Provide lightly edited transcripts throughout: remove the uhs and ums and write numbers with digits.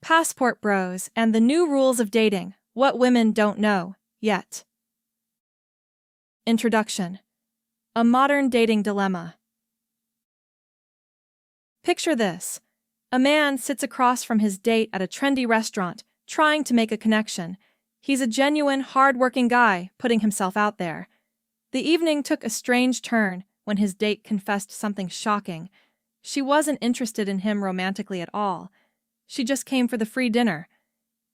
Passport Bros and the New Rules of Dating, What Women Don't Know Yet. Introduction. A Modern Dating Dilemma. Picture this. A man sits across from his date at a trendy restaurant, trying to make a connection. He's a genuine, hard-working guy, putting himself out there. The evening took a strange turn when his date confessed something shocking. She wasn't interested in him romantically at all. She just came for the free dinner.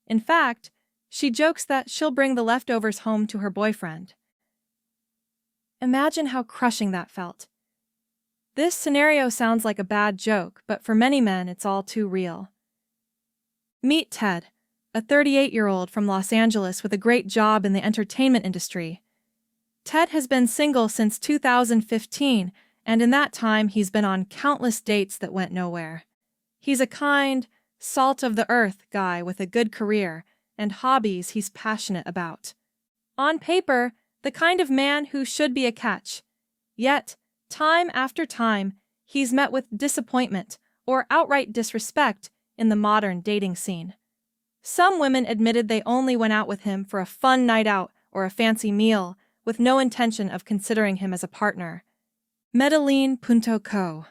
In fact, she jokes that she'll bring the leftovers home to her boyfriend. Imagine how crushing that felt. This scenario sounds like a bad joke, but for many men, it's all too real. Meet Ted, a 38-year-old from Los Angeles with a great job in the entertainment industry. Ted has been single since 2015, and in that time, he's been on countless dates that went nowhere. He's a kind, salt-of-the-earth guy with a good career and hobbies he's passionate about. On paper, the kind of man who should be a catch. Yet, time after time, he's met with disappointment or outright disrespect in the modern dating scene. Some women admitted they only went out with him for a fun night out or a fancy meal, with no intention of considering him as a partner. Medellin.co.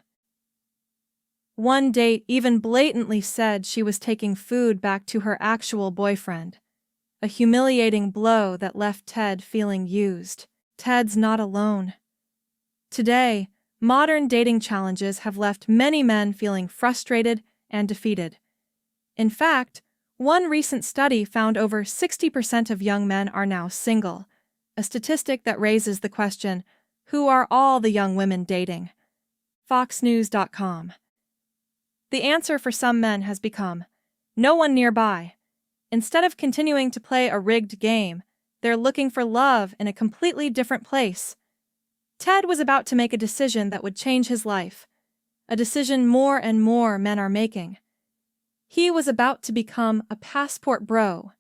One date even blatantly said she was taking food back to her actual boyfriend. A humiliating blow that left Ted feeling used. Ted's not alone. Today, modern dating challenges have left many men feeling frustrated and defeated. In fact, one recent study found over 60% of young men are now single, a statistic that raises the question, who are all the young women dating? FoxNews.com. The answer for some men has become, no one nearby. Instead of continuing to play a rigged game, they're looking for love in a completely different place. Ted was about to make a decision that would change his life, a decision more and more men are making. He was about to become a passport bro.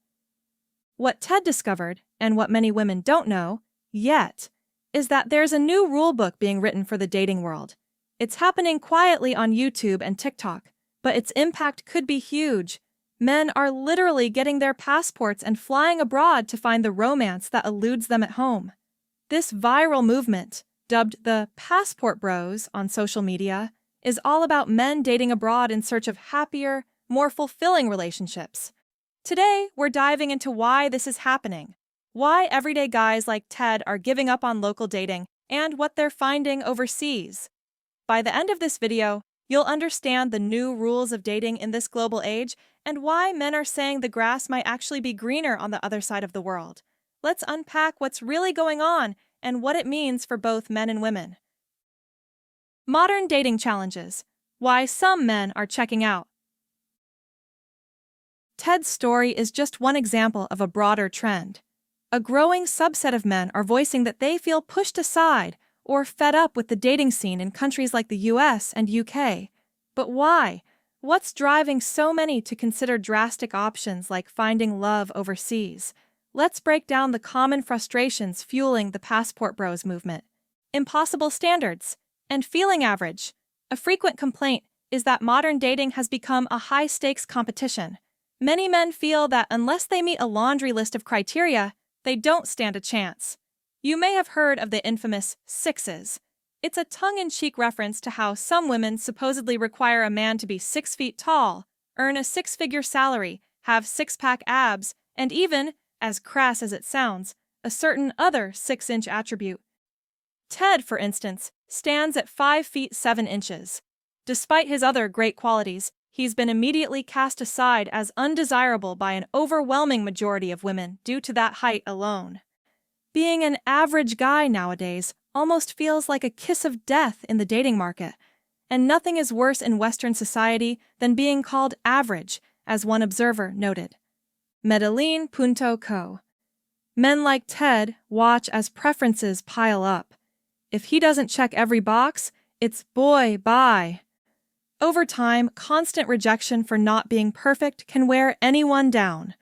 What Ted discovered, and what many women don't know yet, is that there's a new rulebook being written for the dating world. It's happening quietly on YouTube and TikTok, but its impact could be huge. Men are literally getting their passports and flying abroad to find the romance that eludes them at home. This viral movement, dubbed the Passport Bros on social media, is all about men dating abroad in search of happier, more fulfilling relationships. Today, we're diving into why this is happening, why everyday guys like Ted are giving up on local dating, and what they're finding overseas. By the end of this video, you'll understand the new rules of dating in this global age and why men are saying the grass might actually be greener on the other side of the world. Let's unpack what's really going on and what it means for both men and women. Modern dating challenges. Why some men are checking out. Ted's story is just one example of a broader trend. A growing subset of men are voicing that they feel pushed aside or fed up with the dating scene in countries like the US and UK. But why? What's driving so many to consider drastic options like finding love overseas? Let's break down the common frustrations fueling the Passport Bros movement. Impossible standards and feeling average. A frequent complaint is that modern dating has become a high-stakes competition. Many men feel that unless they meet a laundry list of criteria, they don't stand a chance. You may have heard of the infamous sixes. It's a tongue-in-cheek reference to how some women supposedly require a man to be 6 feet tall, earn a six-figure salary, have six-pack abs, and even, as crass as it sounds, a certain other 6-inch attribute. Ted, for instance, stands at 5 feet 7 inches. Despite his other great qualities, he's been immediately cast aside as undesirable by an overwhelming majority of women due to that height alone. Being an average guy nowadays almost feels like a kiss of death in the dating market, and nothing is worse in Western society than being called average, as one observer noted. Medellin.co. Men like Ted watch as preferences pile up. If he doesn't check every box, it's boy, bye. Over time, constant rejection for not being perfect can wear anyone down.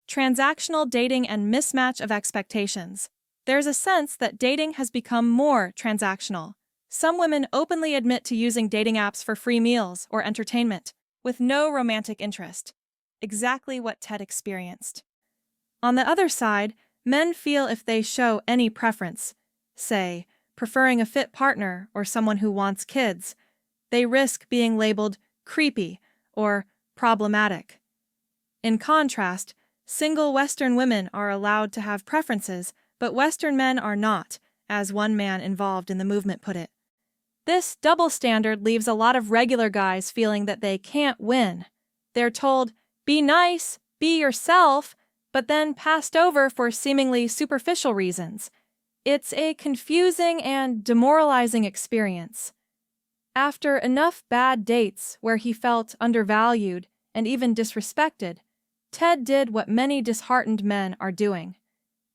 Transactional dating and mismatch of expectations. There's a sense that dating has become more transactional. Some women openly admit to using dating apps for free meals or entertainment, with no romantic interest. exactly what Ted experienced. On the other side, men feel if they show any preference, say, preferring a fit partner or someone who wants kids, they risk being labeled creepy or problematic. In contrast, single Western women are allowed to have preferences, but Western men are not, as one man involved in the movement put it. This double standard leaves a lot of regular guys feeling that they can't win. They're told, be nice, be yourself, but then passed over for seemingly superficial reasons. It's a confusing and demoralizing experience. After enough bad dates where he felt undervalued and even disrespected, Ted did what many disheartened men are doing.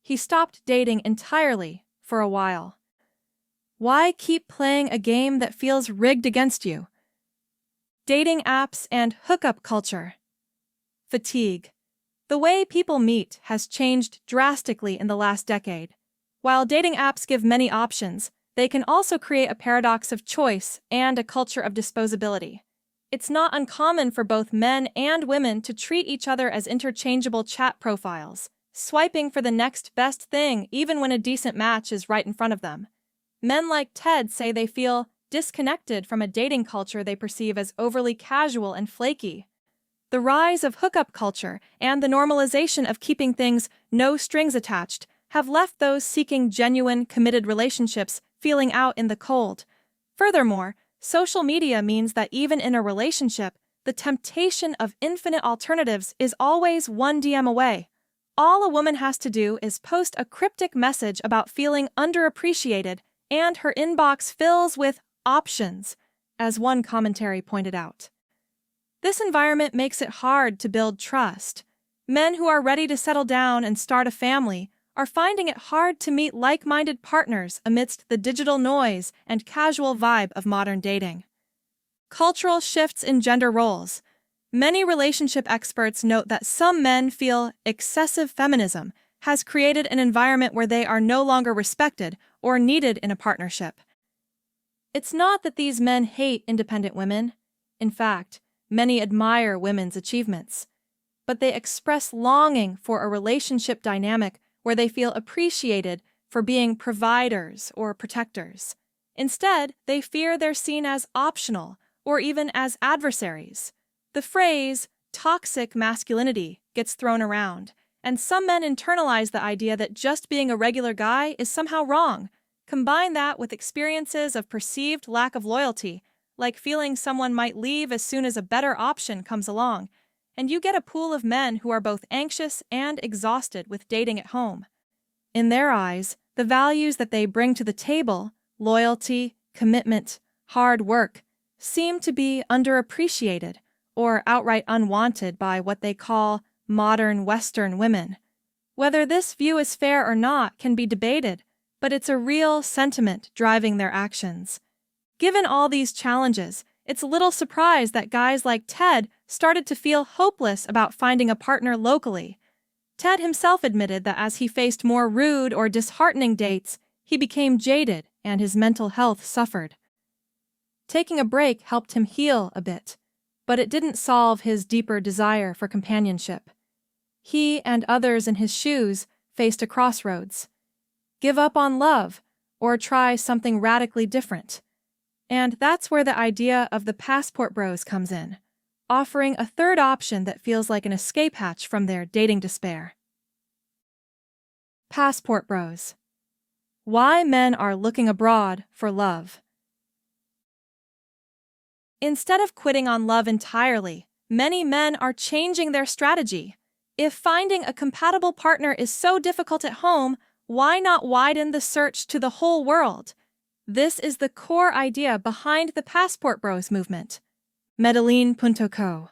He stopped dating entirely for a while. Why keep playing a game that feels rigged against you? Dating apps and hookup culture. Fatigue. The way people meet has changed drastically in the last decade. While dating apps give many options, they can also create a paradox of choice and a culture of disposability. It's not uncommon for both men and women to treat each other as interchangeable chat profiles, swiping for the next best thing even when a decent match is right in front of them. Men like Ted say they feel disconnected from a dating culture they perceive as overly casual and flaky. The rise of hookup culture and the normalization of keeping things no strings attached have left those seeking genuine, committed relationships feeling out in the cold. Furthermore, social media means that even in a relationship, the temptation of infinite alternatives is always one DM away. All a woman has to do is post a cryptic message about feeling underappreciated, and her inbox fills with options, as one commentary pointed out. This environment makes it hard to build trust. Men who are ready to settle down and start a family are finding it hard to meet like-minded partners amidst the digital noise and casual vibe of modern dating. Cultural shifts in gender roles. Many relationship experts note that some men feel excessive feminism has created an environment where they are no longer respected or needed in a partnership. It's not that these men hate independent women. In fact, many admire women's achievements. But they express longing for a relationship dynamic where they feel appreciated for being providers or protectors. Instead, they fear they're seen as optional or even as adversaries. The phrase, toxic masculinity, gets thrown around, and some men internalize the idea that just being a regular guy is somehow wrong. Combine that with experiences of perceived lack of loyalty, like feeling someone might leave as soon as a better option comes along, and you get a pool of men who are both anxious and exhausted with dating at home. In their eyes, the values that they bring to the table, loyalty, commitment, hard work, seem to be underappreciated or outright unwanted by what they call modern Western women. Whether this view is fair or not can be debated, but it's a real sentiment driving their actions. Given all these challenges, it's little surprise that guys like Ted started to feel hopeless about finding a partner locally. Ted himself admitted that as he faced more rude or disheartening dates, he became jaded and his mental health suffered. Taking a break helped him heal a bit, but it didn't solve his deeper desire for companionship. He and others in his shoes faced a crossroads. Give up on love or try something radically different. And that's where the idea of the passport bros comes in, offering a third option that feels like an escape hatch from their dating despair. Passport bros. Why men are looking abroad for love. Instead of quitting on love entirely, many men are changing their strategy. If finding a compatible partner is so difficult at home, why not widen the search to the whole world? This is the core idea behind the Passport Bros movement. Medellin.co.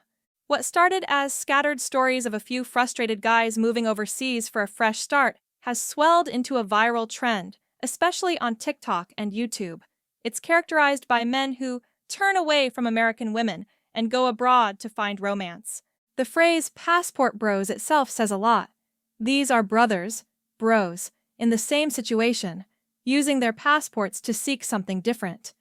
What started as scattered stories of a few frustrated guys moving overseas for a fresh start has swelled into a viral trend, especially on TikTok and YouTube. It's characterized by men who turn away from American women and go abroad to find romance. The phrase passport bros itself says a lot. These are brothers, bros, in the same situation, using their passports to seek something different.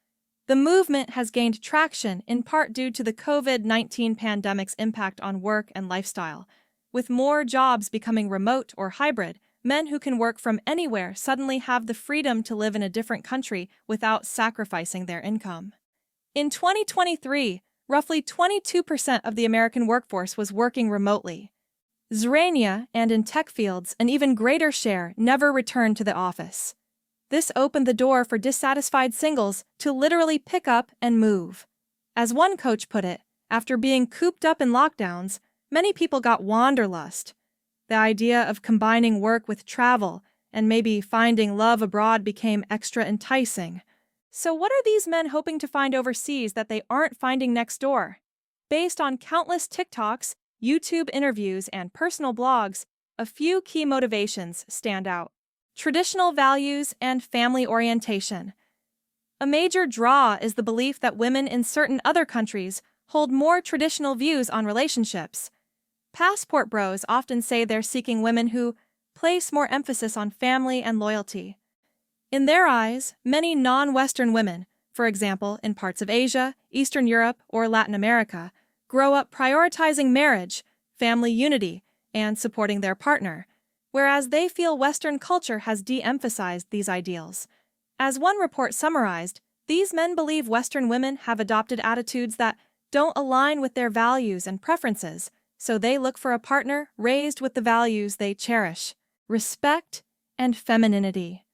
The movement has gained traction in part due to the COVID-19 pandemic's impact on work and lifestyle. With more jobs becoming remote or hybrid, men who can work from anywhere suddenly have the freedom to live in a different country without sacrificing their income. In 2023, roughly 22% of the American workforce was working remotely. Zrania, and in tech fields, an even greater share never returned to the office. This opened the door for dissatisfied singles to literally pick up and move. As one coach put it, after being cooped up in lockdowns, many people got wanderlust. The idea of combining work with travel and maybe finding love abroad became extra enticing. So what are these men hoping to find overseas that they aren't finding next door? Based on countless TikToks, YouTube interviews, and personal blogs, a few key motivations stand out. Traditional values and family orientation. A major draw is the belief that women in certain other countries hold more traditional views on relationships. Passport bros often say they're seeking women who place more emphasis on family and loyalty. In their eyes, many non-Western women, for example in parts of Asia, Eastern Europe, or Latin America, grow up prioritizing marriage, family unity, and supporting their partner, whereas they feel Western culture has de-emphasized these ideals. As one report summarized, these men believe Western women have adopted attitudes that don't align with their values and preferences, so they look for a partner raised with the values they cherish: respect and femininity.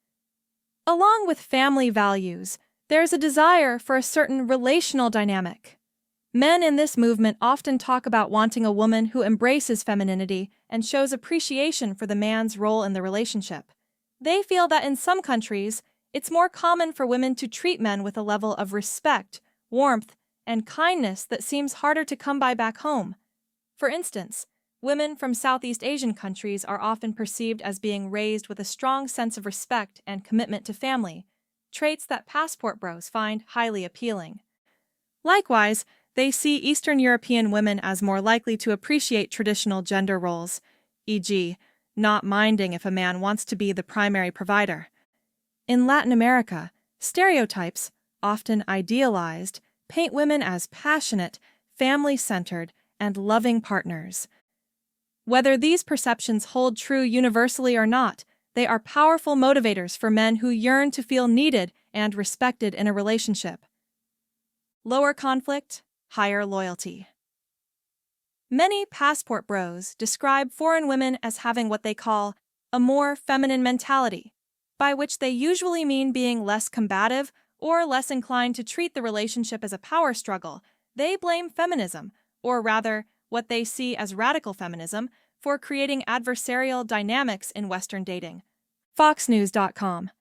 Along with family values, there's a desire for a certain relational dynamic. Men in this movement often talk about wanting a woman who embraces femininity and shows appreciation for the man's role in the relationship. They feel that in some countries, it's more common for women to treat men with a level of respect, warmth, and kindness that seems harder to come by back home. For instance, women from Southeast Asian countries are often perceived as being raised with a strong sense of respect and commitment to family, traits that passport bros find highly appealing. Likewise, they see Eastern European women as more likely to appreciate traditional gender roles, e.g., not minding if a man wants to be the primary provider. In Latin America, stereotypes, often idealized, paint women as passionate, family-centered, and loving partners. Whether these perceptions hold true universally or not, they are powerful motivators for men who yearn to feel needed and respected in a relationship. Lower conflict, higher loyalty. Many passport bros describe foreign women as having what they call a more feminine mentality, by which they usually mean being less combative or less inclined to treat the relationship as a power struggle. They blame feminism, or rather, what they see as radical feminism, for creating adversarial dynamics in Western dating. FoxNews.com.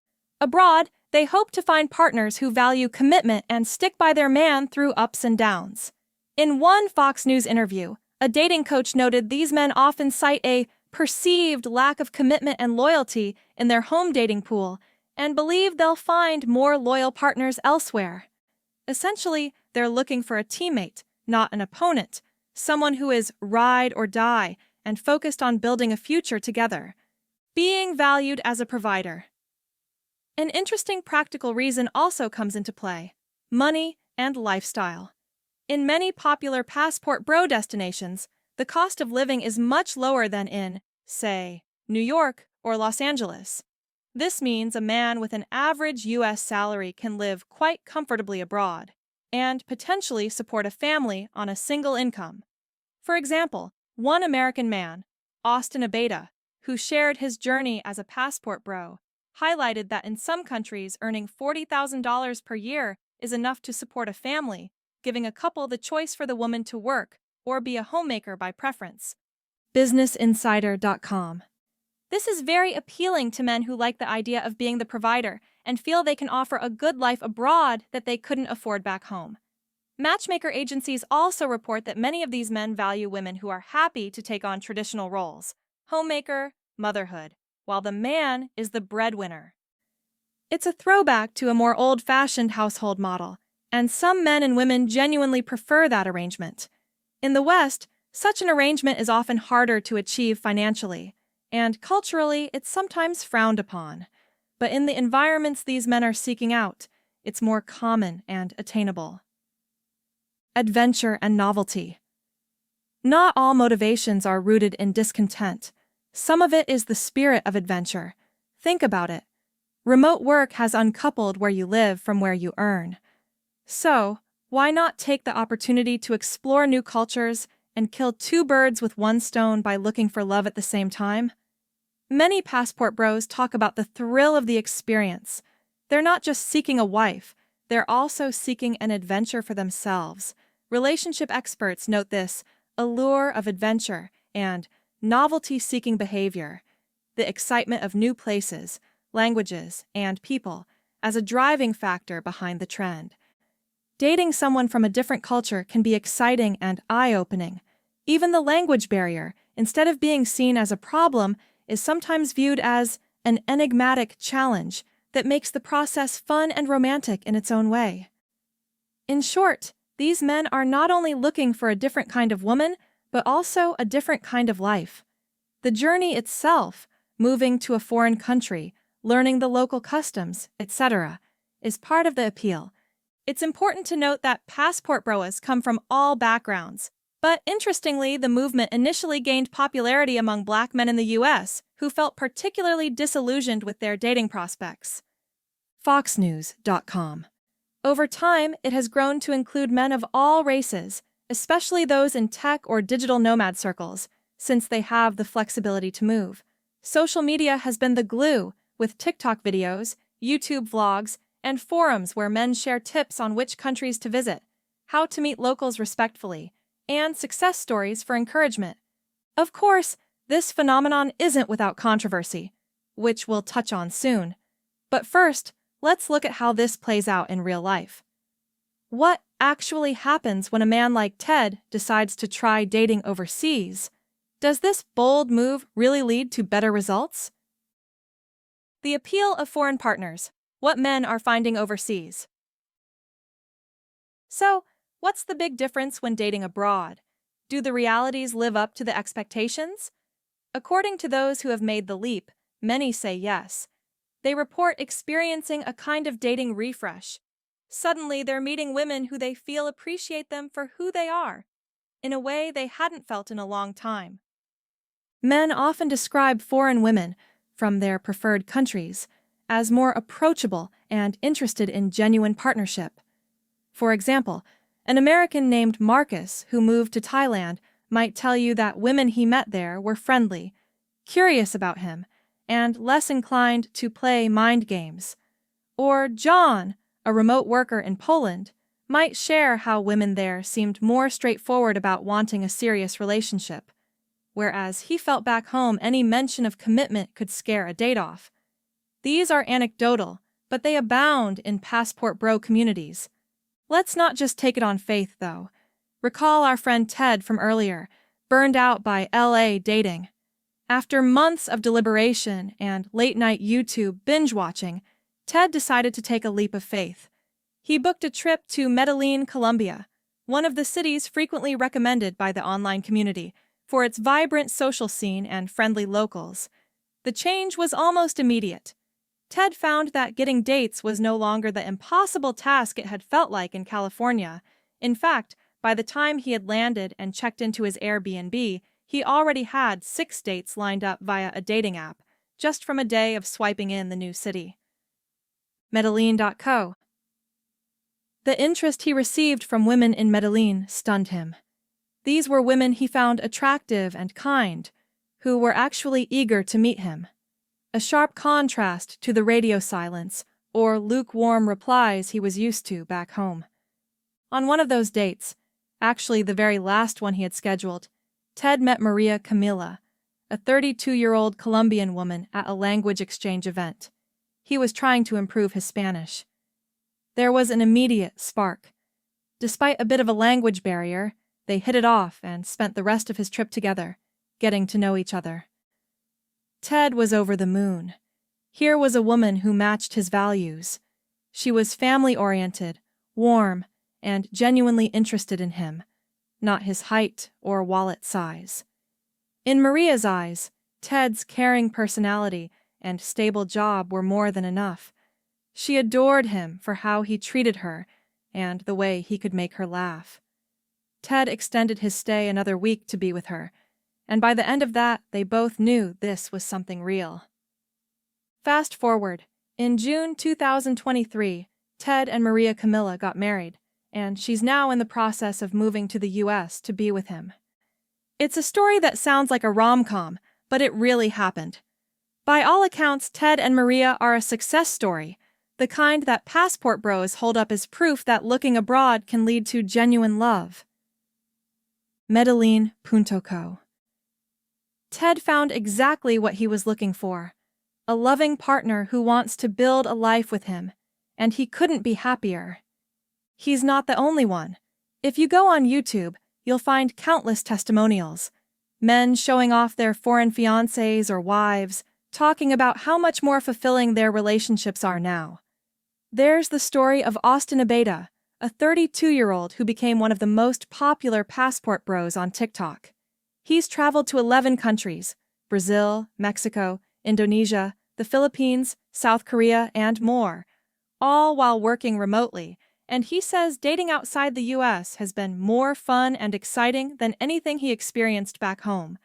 Abroad, they hope to find partners who value commitment and stick by their man through ups and downs. In one Fox News interview, a dating coach noted these men often cite a perceived lack of commitment and loyalty in their home dating pool and believe they'll find more loyal partners elsewhere. Essentially, they're looking for a teammate, not an opponent, someone who is ride or die and focused on building a future together. Being valued as a provider. An interesting practical reason also comes into play: money and lifestyle. In many popular passport bro destinations, the cost of living is much lower than in, say, New York or Los Angeles. This means a man with an average U.S. salary can live quite comfortably abroad and potentially support a family on a single income. For example, one American man, Austin Abeda, who shared his journey as a passport bro, highlighted that in some countries earning $40,000 per year is enough to support a family, giving a couple the choice for the woman to work or be a homemaker by preference. BusinessInsider.com. This is very appealing to men who like the idea of being the provider and feel they can offer a good life abroad that they couldn't afford back home. Matchmaker agencies also report that many of these men value women who are happy to take on traditional roles: homemaker, motherhood, while the man is the breadwinner. It's a throwback to a more old-fashioned household model, and some men and women genuinely prefer that arrangement. In the West, such an arrangement is often harder to achieve financially, and culturally it's sometimes frowned upon. But in the environments these men are seeking out, it's more common and attainable. Adventure and novelty. Not all motivations are rooted in discontent. Some of it is the spirit of adventure. Think about it. Remote work has uncoupled where you live from where you earn. So, why not take the opportunity to explore new cultures and kill two birds with one stone by looking for love at the same time? Many passport bros talk about the thrill of the experience. They're not just seeking a wife, they're also seeking an adventure for themselves. Relationship experts note this allure of adventure and novelty-seeking behavior, the excitement of new places, languages, and people, as a driving factor behind the trend. Dating someone from a different culture can be exciting and eye-opening. Even the language barrier, instead of being seen as a problem, is sometimes viewed as an enigmatic challenge that makes the process fun and romantic in its own way. In short, these men are not only looking for a different kind of woman, but also a different kind of life. The journey itself, moving to a foreign country, learning the local customs, etc., is part of the appeal. It's important to note that passport bros come from all backgrounds, but interestingly, the movement initially gained popularity among Black men in the US who felt particularly disillusioned with their dating prospects. FoxNews.com. Over time, it has grown to include men of all races, especially those in tech or digital nomad circles, since they have the flexibility to move. Social media has been the glue, with TikTok videos, YouTube vlogs, and forums where men share tips on which countries to visit, how to meet locals respectfully, and success stories for encouragement. Of course, this phenomenon isn't without controversy, which we'll touch on soon. But first, let's look at how this plays out in real life. What actually happens when a man like Ted decides to try dating overseas? Does this bold move really lead to better results? The appeal of foreign partners. What men are finding overseas. So, what's the big difference when dating abroad? Do the realities live up to the expectations? According to those who have made the leap, many say yes. They report experiencing a kind of dating refresh. Suddenly, they're meeting women who they feel appreciate them for who they are, in a way they hadn't felt in a long time. Men often describe foreign women, from their preferred countries, as more approachable and interested in genuine partnership. For example, an American named Marcus who moved to Thailand might tell you that women he met there were friendly, curious about him, and less inclined to play mind games. Or John, a remote worker in Poland, might share how women there seemed more straightforward about wanting a serious relationship, whereas he felt back home any mention of commitment could scare a date off. These are anecdotal, but they abound in passport bro communities. Let's not just take it on faith, though. Recall our friend Ted from earlier, burned out by LA dating. After months of deliberation and late-night YouTube binge-watching, Ted decided to take a leap of faith. He booked a trip to Medellin, Colombia, one of the cities frequently recommended by the online community for its vibrant social scene and friendly locals. The change was almost immediate. Ted found that getting dates was no longer the impossible task it had felt like in California. In fact, by the time he had landed and checked into his Airbnb, he already had 6 dates lined up via a dating app, just from a day of swiping in the new city. Medellin.co. The interest he received from women in Medellin stunned him. These were women he found attractive and kind, who were actually eager to meet him. A sharp contrast to the radio silence or lukewarm replies he was used to back home. On one of those dates, actually the very last one he had scheduled, Ted met Maria Camila, a 32-year-old Colombian woman at a language exchange event. He was trying to improve his Spanish. There was an immediate spark. Despite a bit of a language barrier, they hit it off and spent the rest of his trip together, getting to know each other. Ted was over the moon. Here was a woman who matched his values. She was family-oriented, warm, and genuinely interested in him, not his height or wallet size. In Maria's eyes, Ted's caring personality and stable job were more than enough. She adored him for how he treated her and the way he could make her laugh. Ted extended his stay another week to be with her, and by the end of that, they both knew this was something real. Fast forward, in June 2023, Ted and Maria Camilla got married, and she's now in the process of moving to the US to be with him. It's a story that sounds like a rom-com, but it really happened. By all accounts, Ted and Maria are a success story, the kind that passport bros hold up as proof that looking abroad can lead to genuine love. Medellin.co. Ted found exactly what he was looking for, a loving partner who wants to build a life with him, and he couldn't be happier. He's not the only one. If you go on YouTube, you'll find countless testimonials, men showing off their foreign fiancés or wives, talking about how much more fulfilling their relationships are now. There's the story of Austin Abeda, a 32-year-old who became one of the most popular passport bros on TikTok. He's traveled to 11 countries: Brazil, Mexico, Indonesia, the Philippines, South Korea, and more, all while working remotely, and he says dating outside the US has been more fun and exciting than anything he experienced back home.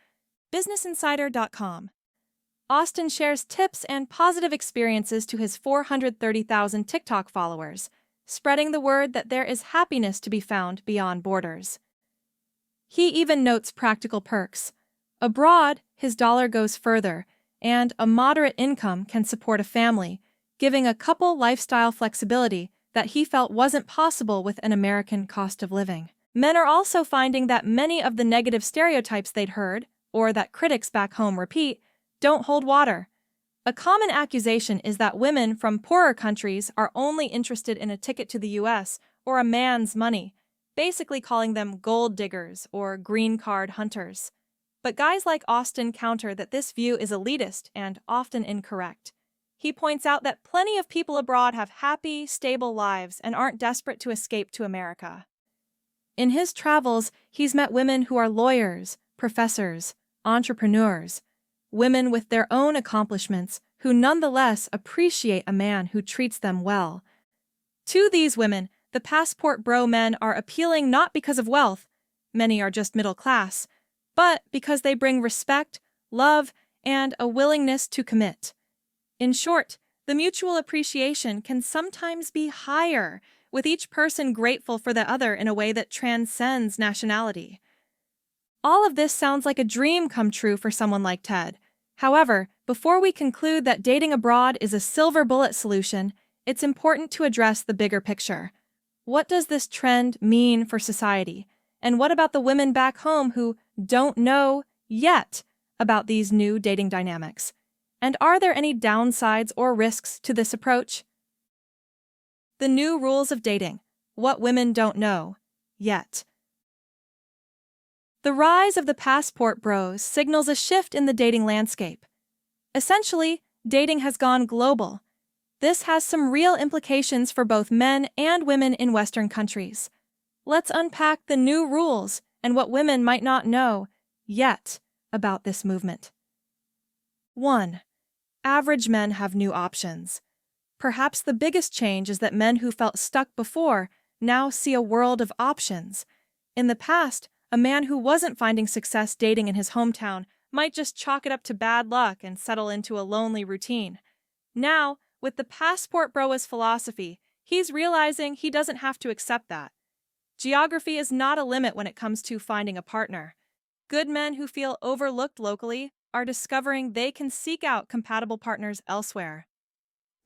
BusinessInsider.com. Austin shares tips and positive experiences to his 430,000 TikTok followers, spreading the word that there is happiness to be found beyond borders. He even notes practical perks. Abroad, his dollar goes further, and a moderate income can support a family, giving a couple lifestyle flexibility that he felt wasn't possible with an American cost of living. Men are also finding that many of the negative stereotypes they'd heard, or that critics back home repeat, don't hold water. A common accusation is that women from poorer countries are only interested in a ticket to the US or a man's money, basically calling them gold diggers or green card hunters. But guys like Austin counter that this view is elitist and often incorrect. He points out that plenty of people abroad have happy, stable lives and aren't desperate to escape to America. In his travels, he's met women who are lawyers, professors, entrepreneurs, women with their own accomplishments who nonetheless appreciate a man who treats them well. To these women, the passport bro men are appealing not because of wealth, many are just middle class, but because they bring respect, love, and a willingness to commit. In short, the mutual appreciation can sometimes be higher, with each person grateful for the other in a way that transcends nationality. All of this sounds like a dream come true for someone like Ted. However, before we conclude that dating abroad is a silver bullet solution, it's important to address the bigger picture. What does this trend mean for society? And what about the women back home who don't know yet about these new dating dynamics? And are there any downsides or risks to this approach? The new rules of dating. What women don't know yet. The rise of the passport bros signals a shift in the dating landscape. Essentially, dating has gone global. This has some real implications for both men and women in Western countries. Let's unpack the new rules and what women might not know yet about this movement. 1. Average men have new options. Perhaps the biggest change is that men who felt stuck before now see a world of options. In the past, a man who wasn't finding success dating in his hometown might just chalk it up to bad luck and settle into a lonely routine. Now, with the passport bro as philosophy, he's realizing he doesn't have to accept that. Geography is not a limit when it comes to finding a partner. Good men who feel overlooked locally are discovering they can seek out compatible partners elsewhere.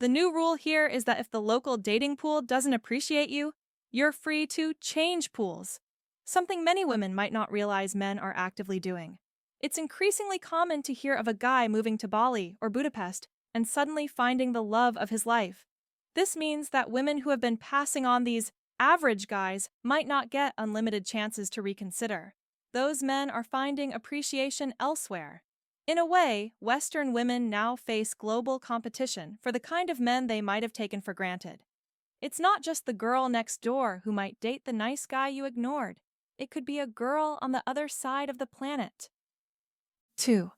The new rule here is that if the local dating pool doesn't appreciate you, you're free to change pools, something many women might not realize men are actively doing. It's increasingly common to hear of a guy moving to Bali or Budapest and suddenly finding the love of his life. This means that women who have been passing on these average guys might not get unlimited chances to reconsider. Those men are finding appreciation elsewhere. In a way, Western women now face global competition for the kind of men they might have taken for granted. It's not just the girl next door who might date the nice guy you ignored. It could be a girl on the other side of the planet. 2.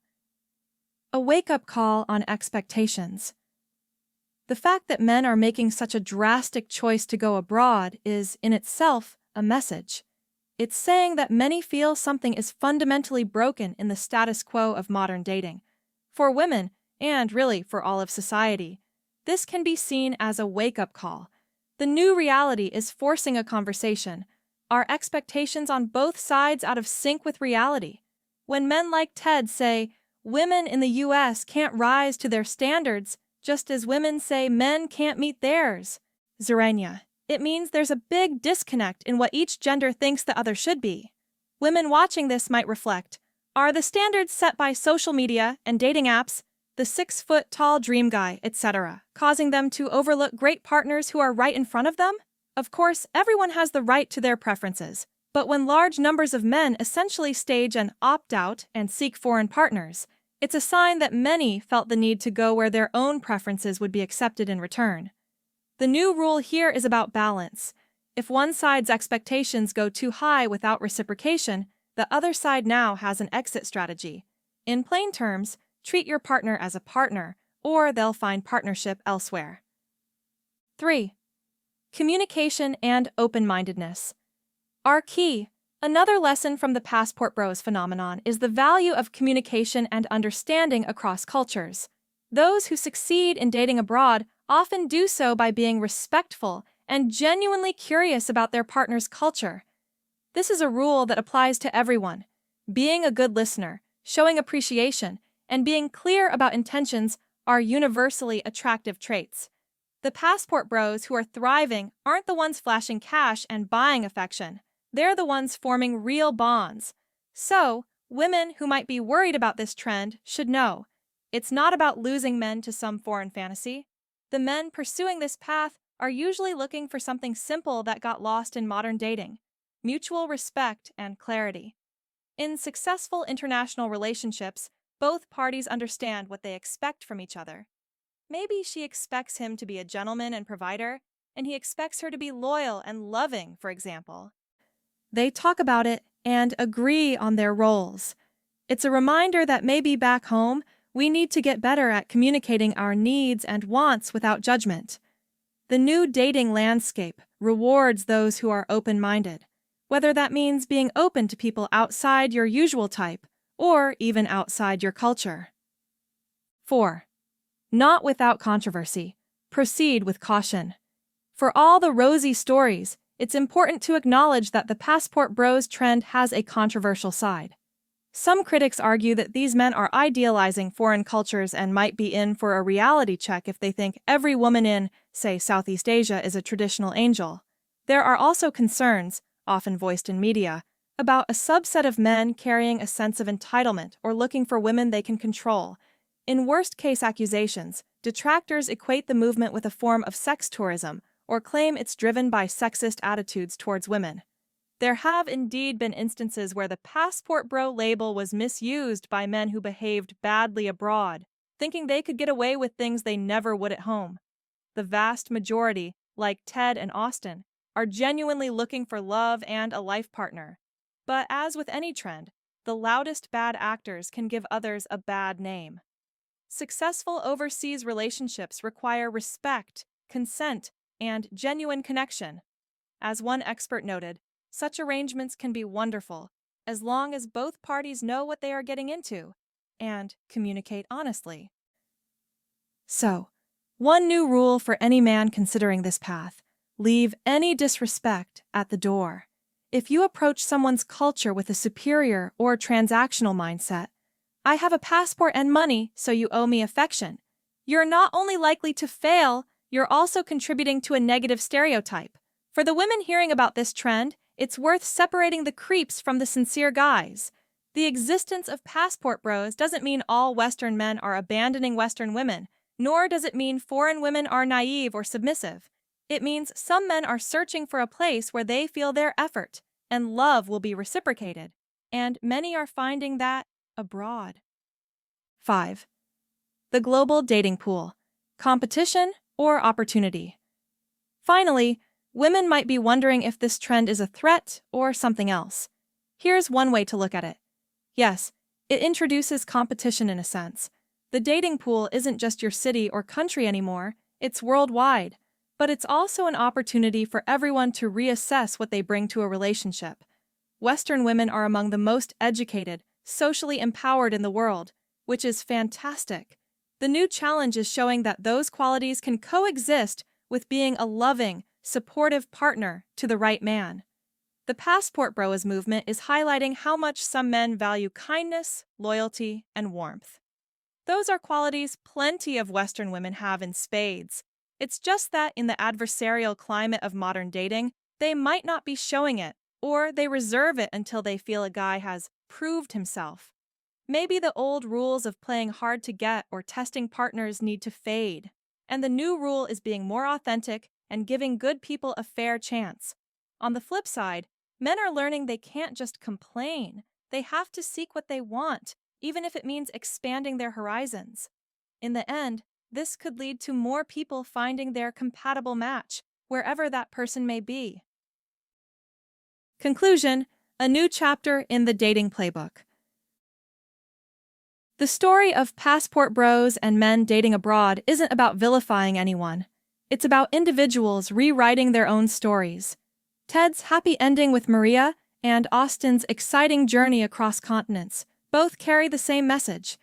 A wake-up call on expectations. The fact that men are making such a drastic choice to go abroad is, in itself, a message. It's saying that many feel something is fundamentally broken in the status quo of modern dating. For women, and really for all of society, this can be seen as a wake-up call. The new reality is forcing a conversation. Are expectations on both sides out of sync with reality? When men like Ted say, women in the US can't rise to their standards, just as women say men can't meet theirs, Zarania, it means there's a big disconnect in what each gender thinks the other should be. Women watching this might reflect, are the standards set by social media and dating apps, the 6-foot-tall dream guy, etc., causing them to overlook great partners who are right in front of them? Of course, everyone has the right to their preferences, but when large numbers of men essentially stage an opt-out and seek foreign partners, it's a sign that many felt the need to go where their own preferences would be accepted in return. The new rule here is about balance. If one side's expectations go too high without reciprocation, the other side now has an exit strategy. In plain terms, treat your partner as a partner, or they'll find partnership elsewhere. 3. Communication and open-mindedness are key. Another lesson from the passport bros phenomenon is the value of communication and understanding across cultures. Those who succeed in dating abroad often do so by being respectful and genuinely curious about their partner's culture. This is a rule that applies to everyone. Being a good listener, showing appreciation, and being clear about intentions are universally attractive traits. The passport bros who are thriving aren't the ones flashing cash and buying affection. They're the ones forming real bonds. So, women who might be worried about this trend should know, it's not about losing men to some foreign fantasy. The men pursuing this path are usually looking for something simple that got lost in modern dating: mutual respect and clarity. In successful international relationships, both parties understand what they expect from each other. Maybe she expects him to be a gentleman and provider, and he expects her to be loyal and loving, for example. They talk about it and agree on their roles. It's a reminder that maybe back home, we need to get better at communicating our needs and wants without judgment. The new dating landscape rewards those who are open-minded, whether that means being open to people outside your usual type or even outside your culture. 4. Not without controversy. Proceed with caution. For all the rosy stories, it's important to acknowledge that the passport bros trend has a controversial side. Some critics argue that these men are idealizing foreign cultures and might be in for a reality check if they think every woman in, say, Southeast Asia is a traditional angel. There are also concerns, often voiced in media, about a subset of men carrying a sense of entitlement or looking for women they can control. In worst-case accusations, detractors equate the movement with a form of sex tourism or claim it's driven by sexist attitudes towards women. There have indeed been instances where the passport bro label was misused by men who behaved badly abroad, thinking they could get away with things they never would at home. The vast majority, like Ted and Austin, are genuinely looking for love and a life partner. But as with any trend, the loudest bad actors can give others a bad name. Successful overseas relationships require respect, consent, and genuine connection. As one expert noted, such arrangements can be wonderful, as long as both parties know what they are getting into and communicate honestly. So, one new rule for any man considering this path: leave any disrespect at the door. If you approach someone's culture with a superior or transactional mindset, I have a passport and money, so you owe me affection, you're not only likely to fail, you're also contributing to a negative stereotype. For the women hearing about this trend, it's worth separating the creeps from the sincere guys. The existence of passport bros doesn't mean all Western men are abandoning Western women, nor does it mean foreign women are naive or submissive. It means some men are searching for a place where they feel their effort and love will be reciprocated, and many are finding that abroad. 5. The global dating pool: competition or opportunity. Finally, women might be wondering if this trend is a threat or something else. Here's one way to look at it. Yes, it introduces competition in a sense. The dating pool isn't just your city or country anymore, It's worldwide, but it's also an opportunity for everyone to reassess what they bring to a relationship. Western women are among the most educated, socially empowered in the world, which is fantastic. The new challenge is showing that those qualities can coexist with being a loving, supportive partner to the right man. The Passport Bros movement is highlighting how much some men value kindness, loyalty, and warmth. Those are qualities plenty of Western women have in spades. It's just that in the adversarial climate of modern dating, they might not be showing it, or they reserve it until they feel a guy has proved himself. Maybe the old rules of playing hard to get or testing partners need to fade, and the new rule is being more authentic and giving good people a fair chance. On the flip side, men are learning they can't just complain. They have to seek what they want, even if it means expanding their horizons. In the end, this could lead to more people finding their compatible match, wherever that person may be. Conclusion: a new chapter in the dating playbook. The story of Passport Bros and men dating abroad isn't about vilifying anyone. It's about individuals rewriting their own stories. Ted's happy ending with Maria and Austin's exciting journey across continents both carry the same message.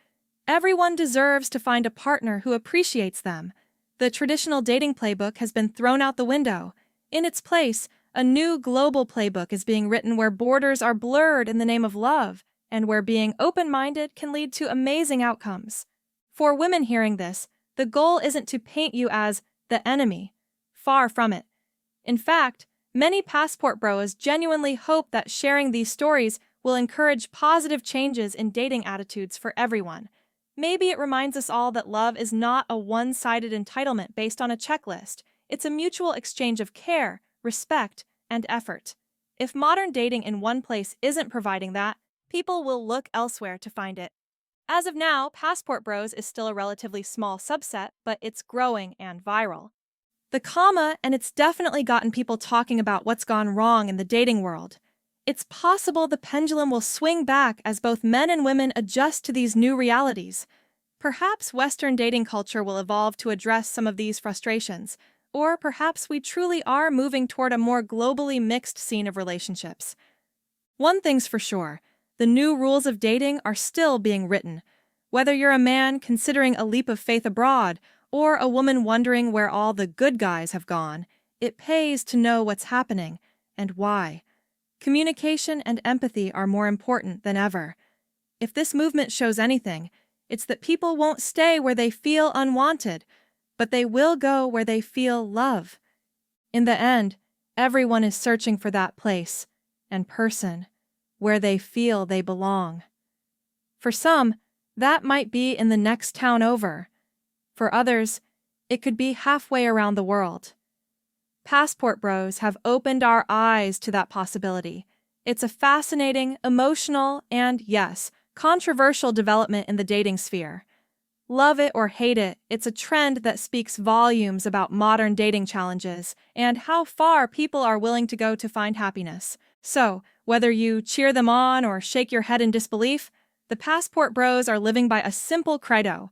Everyone deserves to find a partner who appreciates them. The traditional dating playbook has been thrown out the window. In its place, a new global playbook is being written where borders are blurred in the name of love, and where being open-minded can lead to amazing outcomes. For women hearing this, the goal isn't to paint you as the enemy. Far from it. In fact, many Passport Bros genuinely hope that sharing these stories will encourage positive changes in dating attitudes for everyone. Maybe it reminds us all that love is not a one-sided entitlement based on a checklist. It's a mutual exchange of care, respect, and effort. If modern dating in one place isn't providing that, people will look elsewhere to find it. As of now, Passport Bros is still a relatively small subset, but it's growing and viral. And it's definitely gotten people talking about what's gone wrong in the dating world. It's possible the pendulum will swing back as both men and women adjust to these new realities. Perhaps Western dating culture will evolve to address some of these frustrations, or perhaps we truly are moving toward a more globally mixed scene of relationships. One thing's for sure, the new rules of dating are still being written. Whether you're a man considering a leap of faith abroad, or a woman wondering where all the good guys have gone, it pays to know what's happening and why. Communication and empathy are more important than ever. If this movement shows anything, it's that people won't stay where they feel unwanted, but they will go where they feel love. In the end, everyone is searching for that place and person where they feel they belong. For some, that might be in the next town over. For others, it could be halfway around the world. Passport Bros have opened our eyes to that possibility. It's a fascinating, emotional, and, yes, controversial development in the dating sphere. Love it or hate it, it's a trend that speaks volumes about modern dating challenges and how far people are willing to go to find happiness. So, whether you cheer them on or shake your head in disbelief, the Passport Bros are living by a simple credo.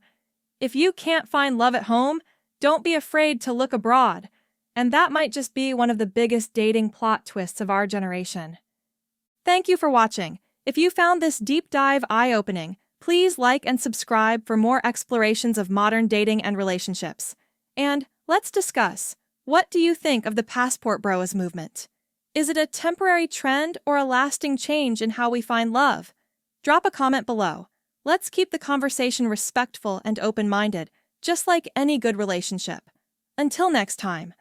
If you can't find love at home, don't be afraid to look abroad. And that might just be one of the biggest dating plot twists of our generation. Thank you for watching. If you found this deep dive eye-opening, please like and subscribe for more explorations of modern dating and relationships. And let's discuss, what do you think of the Passport Bros movement? Is it a temporary trend or a lasting change in how we find love? Drop a comment below. Let's keep the conversation respectful and open-minded, just like any good relationship. Until next time.